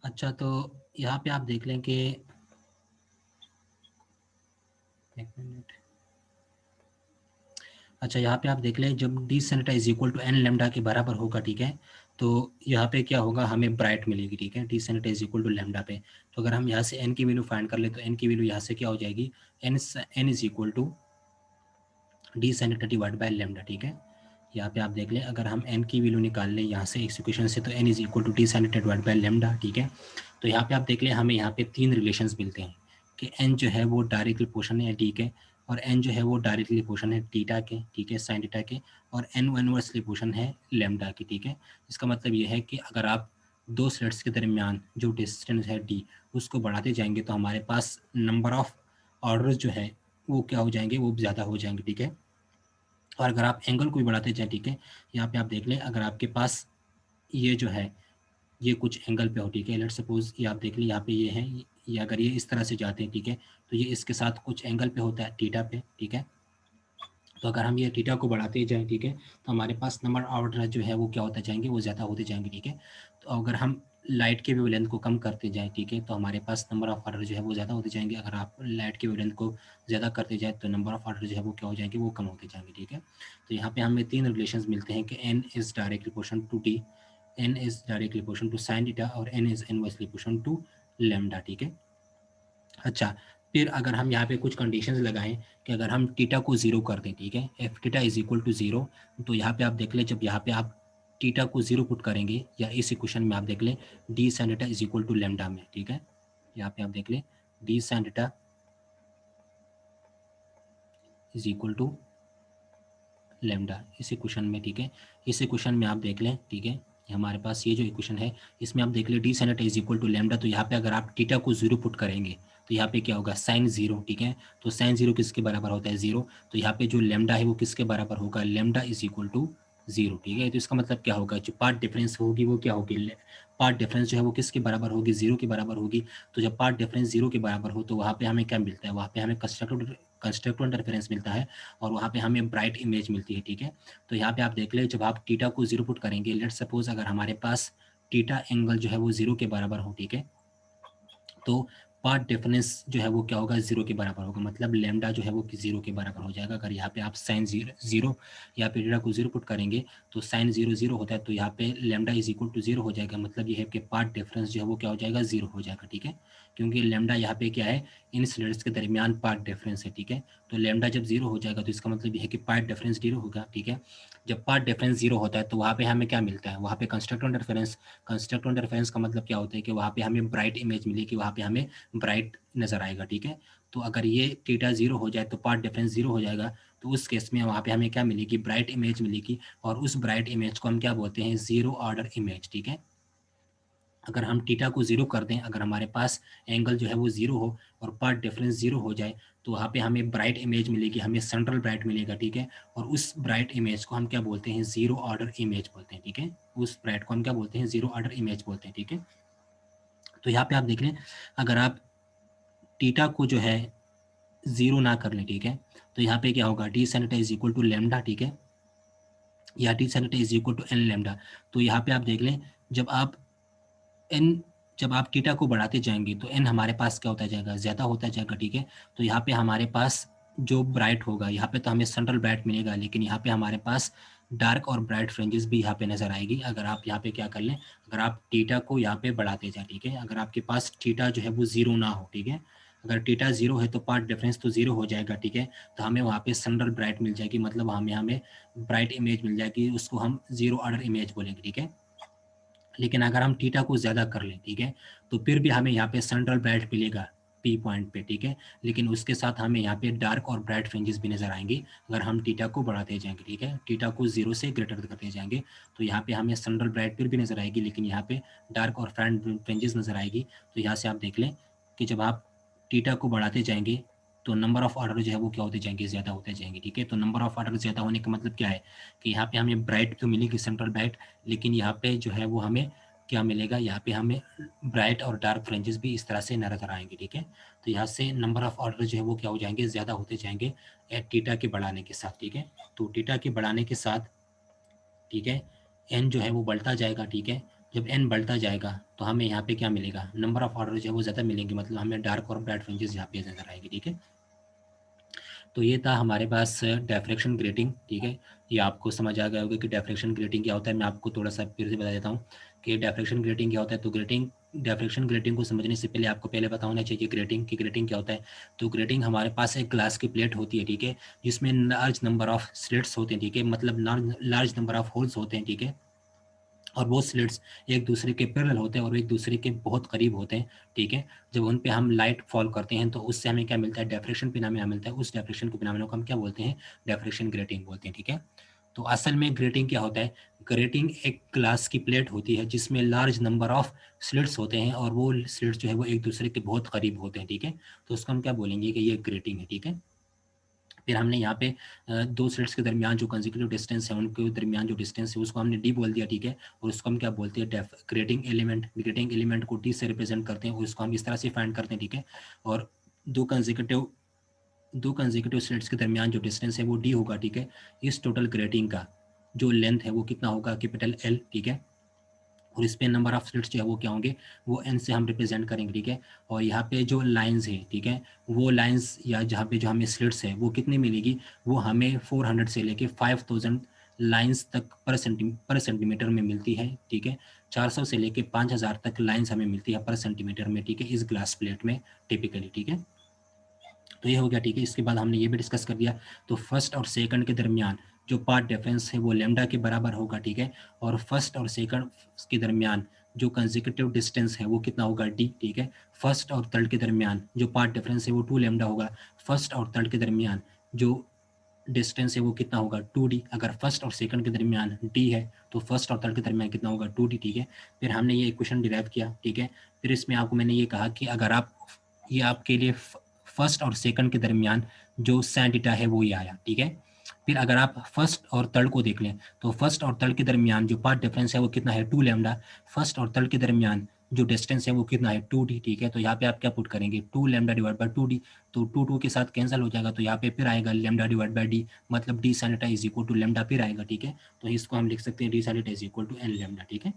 अच्छा, तो यहाँ पे आप देख लें कि एक मिनट। अच्छा, यहाँ पे आप देख लें जब d sin theta is equal to n lambda के बराबर होगा, ठीक है, तो यहाँ पे क्या होगा, हमें ब्राइट मिलेगी, ठीक है, d sin theta is equal to lambda पे। तो अगर हम यहाँ से एन की वैल्यू फाइंड कर ले तो एन की वैल्यू यहाँ से क्या हो जाएगी, n is equal to d sin theta divide by lambda, ठीक है। यहाँ पे आप देख लें अगर हम एन की वैल्यू निकाल लें यहाँ से इक्वेशन से, तो n is equal to d sin theta divide by lambda, ठीक है। तो यहाँ पे आप देख लें हमें यहाँ पे 3 रिलेशंस मिलते हैं कि एन जो है वो डायरेक्टली पोर्शन है डी के, और एन जो है वो डायरेक्टली पोर्शन है थीटा के, ठीक है, साइन थीटा के, और एन इनवर्सली पोर्शन है लेमडा की, ठीक है। इसका मतलब ये है कि अगर आप दो स्लेट्स के दरमियान जो डिस्टेंस है डी उसको बढ़ाते जाएंगे तो हमारे पास नंबर ऑफ ऑर्डर्स जो है वो क्या हो जाएंगे, वो ज़्यादा हो जाएंगे, ठीक है। और अगर आप एंगल को भी बढ़ाते जाएं, ठीक है, यहाँ पे आप देख लें अगर आपके पास ये जो है ये कुछ एंगल पे हो, ठीक है, लेट सपोज ये आप देख लें यहाँ पे ये है, ये अगर ये इस तरह से जाते हैं, ठीक है, तो ये इसके साथ कुछ एंगल पे होता है थीटा पे, ठीक है। तो अगर हम ये थीटा को बढ़ाते जाएं, ठीक है, तो हमारे पास नंबर ऑर्डर जो है वो क्या होते जाएंगे, वो ज़्यादा होते जाएंगे, ठीक है। तो अगर हम लाइट के वेवलेंथ को कम करते जाएं, ठीक है, तो हमारे पास नंबर ऑफ ऑर्डर जो है वो ज़्यादा होते जाएंगे। अगर आप लाइट के वेवलेंथ को ज़्यादा करते जाए तो नंबर ऑफ ऑर्डर जो है वो क्या हो जाएंगे, वो कम होते जाएंगे, ठीक है। तो यहाँ पे हमें 3 रिलेशन मिलते हैं कि n is directly proportion to t, n is directly proportion to sine theta, और n is inversely proportion to lambda, ठीक है। अच्छा, फिर अगर हम यहाँ पे कुछ कंडीशंस लगाएं कि अगर हम थीटा को 0 कर दें, ठीक है, F theta is equal to 0, तो यहाँ पे आप देख लें जब यहाँ पे आप थीटा को 0 पुट करेंगे, या इस इक्वेशन में आप देख लें d sine theta is equal to lambda में, ठीक है, यहाँ पे आप देख लें d sine theta is equal to lambda इस इक्वेशन में, ठीक है। इस इक्वेशन में आप देख लें, ठीक है, हमारे पास ये जो इक्वेशन है इसमें आप देख लें d sine theta is equal to lambda, तो यहाँ पे अगर आप थीटा को 0 पुट करेंगे तो यहाँ पे क्या होगा, साइन 0, ठीक है। तो साइन 0 किसके बराबर होता है, 0। तो यहाँ पे जो लेमडा है वो किसके बराबर होगा, लेमडा इज इक्वल टू 0, ठीक है। तो इसका मतलब क्या होगा, जो पार्ट डिफरेंस होगी वो क्या होगी, पार्ट डिफरेंस जो है वो किसके बराबर होगी, 0 के बराबर होगी। तो जब पार्ट डिफरेंस 0 के बराबर हो तो वहाँ पे हमें क्या मिलता है, वहाँ पे हमें कंस्ट्रक्टिव इंटरफेरेंस मिलता है, और वहाँ पे हमें ब्राइट इमेज मिलती है, ठीक है। तो यहाँ पे आप देख ले जब आप थीटा को 0 पुट करेंगे, लेट सपोज अगर हमारे पास थीटा एंगल जो है वो 0 के बराबर हो, ठीक है, तो पार्ट डिफरेंस जो है वो क्या होगा, 0 के बराबर होगा, मतलब लेमडा जो है वो 0 के बराबर हो जाएगा। अगर यहाँ पे आप साइन 0 या पे थीटा को 0 पुट करेंगे तो साइन 0 0 होता है, तो यहाँ पे लेमडा इज इक्वल टू 0 हो जाएगा, मतलब ये है कि पार्ट डिफरेंस जो है वो क्या हो जाएगा, 0 हो जाएगा, ठीक है। क्योंकि लेमडा यहाँ पे क्या है, इन स्लेट्स के दरमियान पार्ट डिफरेंस है, ठीक है। तो लेमडा जब 0 हो जाएगा तो इसका मतलब ये है कि पार्ट डिफरेंस 0 होगा, ठीक है। जब पार्ट डिफरेंस 0 होता है तो वहाँ पे हमें क्या मिलता है, वहाँ पे कंस्ट्रक्टिव इंटरफेरेंस। कंस्ट्रक्टिव इंटरफेरेंस का मतलब क्या होता है कि वहाँ पे हमें ब्राइट इमेज मिलेगी, वहाँ पे हमें ब्राइट नज़र आएगा, ठीक है। तो अगर ये थीटा 0 हो जाए तो पार्ट डिफरेंस 0 हो जाएगा, तो उस केस में वहाँ पे हमें क्या मिलेगी, ब्राइट इमेज मिलेगी, और उस ब्राइट इमेज को हम क्या बोलते हैं, 0 ऑर्डर इमेज, ठीक है। अगर हम थीटा को 0 कर दें, अगर हमारे पास एंगल जो है वो 0 हो और पार्ट डिफरेंस 0 हो जाए, तो वहाँ पे हमें ब्राइट इमेज मिलेगी, हमें सेंट्रल ब्राइट मिलेगा, ठीक है। और उस ब्राइट इमेज को हम क्या बोलते हैं, 0 ऑर्डर इमेज बोलते हैं, ठीक है। उस ब्राइट को हम क्या बोलते हैं, 0 ऑर्डर इमेज बोलते हैं, ठीक है। तो यहाँ पे आप देख लें अगर आप थीटा को जो है 0 ना कर लें, ठीक है, तो यहाँ पे क्या होगा, d sin theta is equal to lambda, ठीक है, या d sin theta is equal to n lambda. तो यहाँ पे आप देख लें जब आप एन जब आप थीटा को बढ़ाते जाएंगे तो एन हमारे पास क्या होता जाएगा, ज़्यादा होता जाएगा, ठीक है। तो यहाँ पे हमारे पास जो ब्राइट होगा, यहाँ पे तो हमें सेंट्रल ब्राइट मिलेगा, लेकिन यहाँ पे हमारे पास डार्क और ब्राइट फ्रिंजेस भी यहाँ पे नजर आएगी। अगर आप यहाँ पे क्या कर लें, अगर आप थीटा को यहाँ पे बढ़ाते जाए, ठीक है, अगर आपके पास थीटा जो है वो 0 ना हो, ठीक है, अगर थीटा 0 है तो पार्ट डिफरेंस तो 0 हो जाएगा, ठीक है। तो हमें वहाँ पे सेंट्रल ब्राइट मिल जाएगी, मतलब हमें हमें ब्राइट इमेज मिल जाएगी, उसको हम 0 ऑर्डर इमेज बोलेंगे, ठीक है। लेकिन अगर हम थीटा को ज़्यादा कर लें, ठीक है, तो फिर भी हमें यहाँ पे सेंट्रल ब्राइट मिलेगा पी पॉइंट पे, ठीक है। लेकिन उसके साथ हमें यहाँ पे डार्क और ब्राइट फ्रिंजेस भी नजर आएंगी अगर हम थीटा को बढ़ाते जाएंगे, ठीक है, थीटा को 0 से ग्रेटर करते जाएंगे। तो यहाँ पे हमें सेंट्रल ब्राइट फिर भी नजर आएगी, लेकिन यहाँ पे डार्क और फ्रिंजेस नजर आएगी। तो यहाँ से आप देख लें कि जब आप थीटा को बढ़ाते जाएंगे तो नंबर ऑफ ऑर्डर जो है वो क्या होते जाएंगे, ज़्यादा होते जाएंगे, ठीक है। तो नंबर ऑफ ऑर्डर ज़्यादा होने का मतलब क्या है कि यहाँ पे हमें ब्राइट तो मिलेगी सेंट्रल ब्राइट, लेकिन यहाँ पे जो है वो हमें क्या मिलेगा, यहाँ पे हमें ब्राइट और डार्क फ्रिंजेस भी इस तरह से नजर आएंगे, ठीक है। तो यहाँ से नंबर ऑफ ऑर्डर जो है वो क्या हो जाएंगे, ज़्यादा होते जाएंगे थीटा के बढ़ाने के साथ, ठीक है। तो थीटा के बढ़ाने के साथ, ठीक है, एन जो है वो बढ़ता जाएगा, ठीक है। जब n बढ़ता जाएगा तो हमें यहाँ पे क्या मिलेगा, नंबर ऑफ ऑर्डर जो है वो ज़्यादा मिलेंगे, मतलब हमें डार्क और ब्राइट फ्रिंजेस यहाँ पे नजर आएगी। ठीक है, तो ये था हमारे पास डिफ्रैक्शन ग्रेटिंग। ठीक है, ये आपको समझ आ गया होगा कि डिफ्रैक्शन ग्रेटिंग क्या होता है। मैं आपको थोड़ा सा फिर से बता देता हूँ कि डिफ्रैक्शन ग्रेटिंग क्या होता है। तो डिफ्रैक्शन ग्रेटिंग को समझने से पहले आपको पहले पता होना चाहिए ग्रेटिंग की ग्रेटिंग क्या होता है। तो ग्रेटिंग हमारे पास एक ग्लास की प्लेट होती है, ठीक है, जिसमें लार्ज नंबर ऑफ स्लिट्स होते हैं, ठीक है, मतलब लार्ज नंबर ऑफ होल्स होते हैं, ठीक है, और वो स्लिट्स एक दूसरे के पैरेलल होते हैं और एक दूसरे के बहुत करीब होते हैं। ठीक है, जब उन पे हम लाइट फॉल करते हैं तो उससे हमें क्या मिलता है, डिफ्रैक्शन फिनोमेना मिलता है। उस डिफ्रैक्शन को फिनोमेना को हम क्या बोलते हैं, डिफ्रैक्शन ग्रेटिंग बोलते हैं। ठीक है, तो असल में ग्रेटिंग क्या होता है, ग्रेटिंग एक ग्लास की प्लेट होती है जिसमें लार्ज नंबर ऑफ स्लिट्स होते हैं और वो स्लिट्स जो है वो एक दूसरे के बहुत करीब होते हैं। ठीक है, तो उसको हम क्या बोलेंगे कि ये ग्रेटिंग है। ठीक है, फिर हमने यहाँ पे दो स्लिट्स के दरमियान जो कंसेक्यूटिव डिस्टेंस है, उनके दरमियान जो डिस्टेंस है उसको हमने डी बोल दिया। ठीक है, और उसको हम क्या बोलते हैं, ग्रेटिंग एलिमेंट। ग्रेटिंग एलिमेंट को डी से रिप्रेजेंट करते हैं और उसको हम इस तरह से फाइंड करते हैं। ठीक है, और दो कंसेक्यूटिव स्लिट्स के दरमियान जो डिस्टेंस है वो डी होगा। ठीक है, इस टोटल ग्रेटिंग का जो लेंथ है वो कितना होगा, कैपिटल एल। ठीक है, और इस पे नंबर ऑफ स्लिट्स जो है वो क्या होंगे, वो एन से हम रिप्रेजेंट करेंगे। ठीक है, और यहाँ पे जो लाइंस है, ठीक है, वो लाइंस या जहाँ पे जो हमें स्लिट्स है वो कितनी मिलेगी, वो हमें 400 से लेके 5000 लाइंस तक पर सेंटीमीटर में मिलती है। ठीक है, 400 से लेके 5000 तक लाइंस हमें मिलती है पर सेंटीमीटर में। ठीक है, इस ग्लास प्लेट में टिपिकली। ठीक है, तो ये हो गया। ठीक है, इसके बाद हमने ये भी डिस्कस कर दिया। तो फर्स्ट और सेकंड के दरमियान जो पाथ डिफरेंस है वो लेमडा के बराबर होगा। ठीक है, और फर्स्ट और सेकंड के दरमियान जो कंसेक्यूटिव डिस्टेंस है वो कितना होगा, डी। ठीक है, फर्स्ट और थर्ड के दरमियान जो पाथ डिफरेंस है वो 2 लेमडा होगा। फर्स्ट और थर्ड के दरमियान जो डिस्टेंस है वो कितना होगा, 2d। अगर फर्स्ट और सेकंड के दरमियान d है तो फर्स्ट और थर्ड के दरमियान कितना होगा, 2d। ठीक है, फिर हमने ये इक्वेशन डिराइव किया। ठीक है, फिर इसमें आपको मैंने ये कहा कि अगर आप ये आपके लिए फर्स्ट और सेकंड के दरमियान जो साइन थीटा है वो ये आया। ठीक है, फिर अगर आप फर्स्ट और थर्ड को देख लें तो फर्स्ट और थर्ड के दरमियान जो पाथ डिफरेंस है वो कितना है, 2 लैम्डा। फर्स्ट और थर्ड के दरमियान जो डिस्टेंस है वो कितना है, 2d। ठीक है, तो यहाँ पे आप क्या पुट करेंगे, 2 लैम्डा डिवाइड बाय 2d। तो 2 के साथ कैंसिल हो जाएगा, तो यहाँ पे फिर आएगा लैम्डा डिवाइड बाय डी, मतलब d sine theta is equal to lambda फिर आएगा। ठीक है, तो इसको हम लिख सकते हैं d sine theta is equal to n lambda. ठीक है,